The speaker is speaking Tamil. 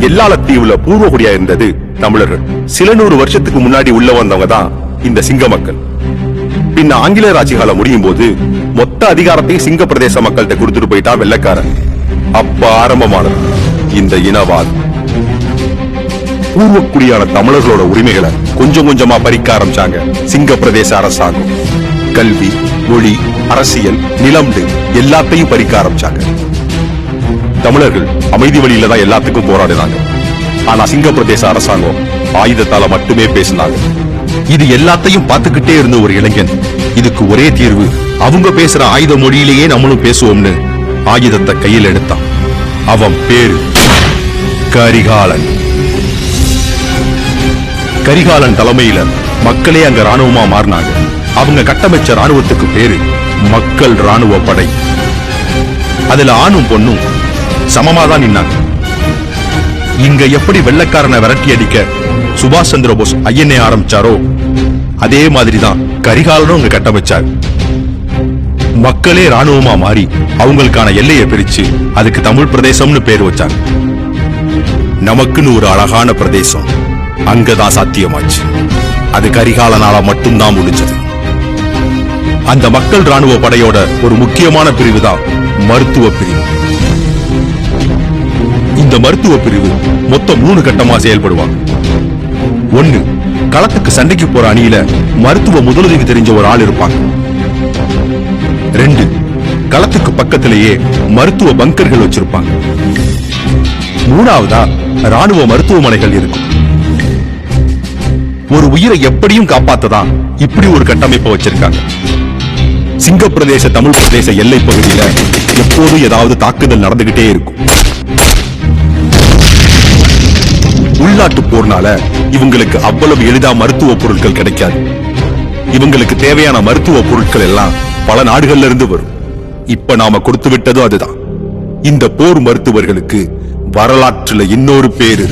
எல்லாளத்தீவுல பூர்வகுடியா இருந்தது தமிழர்கள். சில 100 வருஷத்துக்கு முன்னாடி உள்ள வந்தவங்க தான் இந்த சிங்க மக்கள். பின்ன ஆங்கிலேயர் ஆட்சி காலம் முடியும் போது மொத்த அதிகாரத்தையும் சிங்க பிரதேச மக்கள்கிட்ட கொடுத்துட்டு போயிட்டா வெள்ளைக்காரன். அப்ப ஆரம்பமானது இந்த இனவாதம். பூர்வக்குடியான தமிழர்களோட உரிமைகளை கொஞ்சம் கொஞ்சமா பறிக்க ஆரம்பிச்சாங்க சிங்க பிரதேச அரசாங்கம். கல்வி, மொழி, அரசியல், நிலம்னு எல்லாத்தையும் பறிக்க ஆரம்பிச்சாங்க. தமிழர்கள் அமைதி வழியில தான் எல்லாத்துக்கும் போராடினாங்க. ஆனா சிங்க பிரதேச அரசாங்கம் ஆயுதத்தால மட்டுமே பேசினாங்க. இது எல்லாத்தையும் பார்த்துக்கிட்டே இருந்த ஒரு இளைஞன், இதுக்கு ஒரே தீர்வு, அவங்க பேசுற ஆயுத மொழியிலேயே நம்மளும் பேசுவோம்னு ஆயுதத்தை கையில் எடுத்தான். அவன் பேரு கரிகாலன். கரிகாலன் தலைமையில மக்களே அங்க ராணுவமா மாறினாங்க. அவங்க கட்டமைச்ச ராணுவத்துக்கு பேரு மக்கள் ராணுவ படை. அதுல ஆணும் பொண்ணும் சமமாதான் நின்னாங்க. இங்க எப்படி வெள்ளைக்காரனை விரட்டி அடிக்க சுபாஷ் சந்திர போஸ் ஐயனே ஆரம்பிச்சாரோ அதே மாதிரிதான் கரிகாலனும் அங்க கட்டமைச்சார். மக்களே ராணுவமா மாறி அவங்களுக்கான எல்லையை பிரிச்சு அதுக்கு தமிழ் பிரதேசம்னு பேர் வச்சாங்க. நமக்குன்னு ஒரு அழகான பிரதேசம் அங்கதான் சாத்தியமாச்சு. அது கரிகாலனால மட்டும்தான் முடிஞ்சது. அந்த மக்கள் ராணுவ படையோட ஒரு முக்கியமான பிரிவு தான் மருத்துவ பிரிவு. இந்த மருத்துவ பிரிவு மொத்தம் 3 கட்டமா செயல்படுவாங்க. 1, களத்துக்கு சண்டைக்கு போற அணியில மருத்துவ முதலுதவி தெரிஞ்ச ஒரு ஆள் இருப்பாங்க. 2, களத்துக்கு பக்கத்திலேயே மருத்துவ பங்கர்கள் வச்சிருப்பாங்க. 3வதா ராணுவ மருத்துவமனைகள் இருக்கும். ஒரு உயிரை எப்படியும் காப்பாத்ததான் இப்படி ஒரு கட்டமைப்பை வச்சிருக்காங்க. சிங்க பிரதேச தமிழ் பிரதேச எல்லை பகுதியில எப்போதும் ஏதாவது தாக்குதல் நடந்துகிட்டே இருக்கும். உள்நாட்டு போர்னால இவங்களுக்கு அவ்வளவு எளிதா மருத்துவ பொருட்கள் கிடைக்காது. இவங்களுக்கு தேவையான மருத்துவ பொருட்கள் எல்லாம் பல நாடுகள்ல இருந்து வரும். இப்ப நாம கொடுத்து விட்டதும் அதுதான். இந்த போர் மருத்துவர்களுக்கு வரலாற்றுல இன்னொரு பேரு.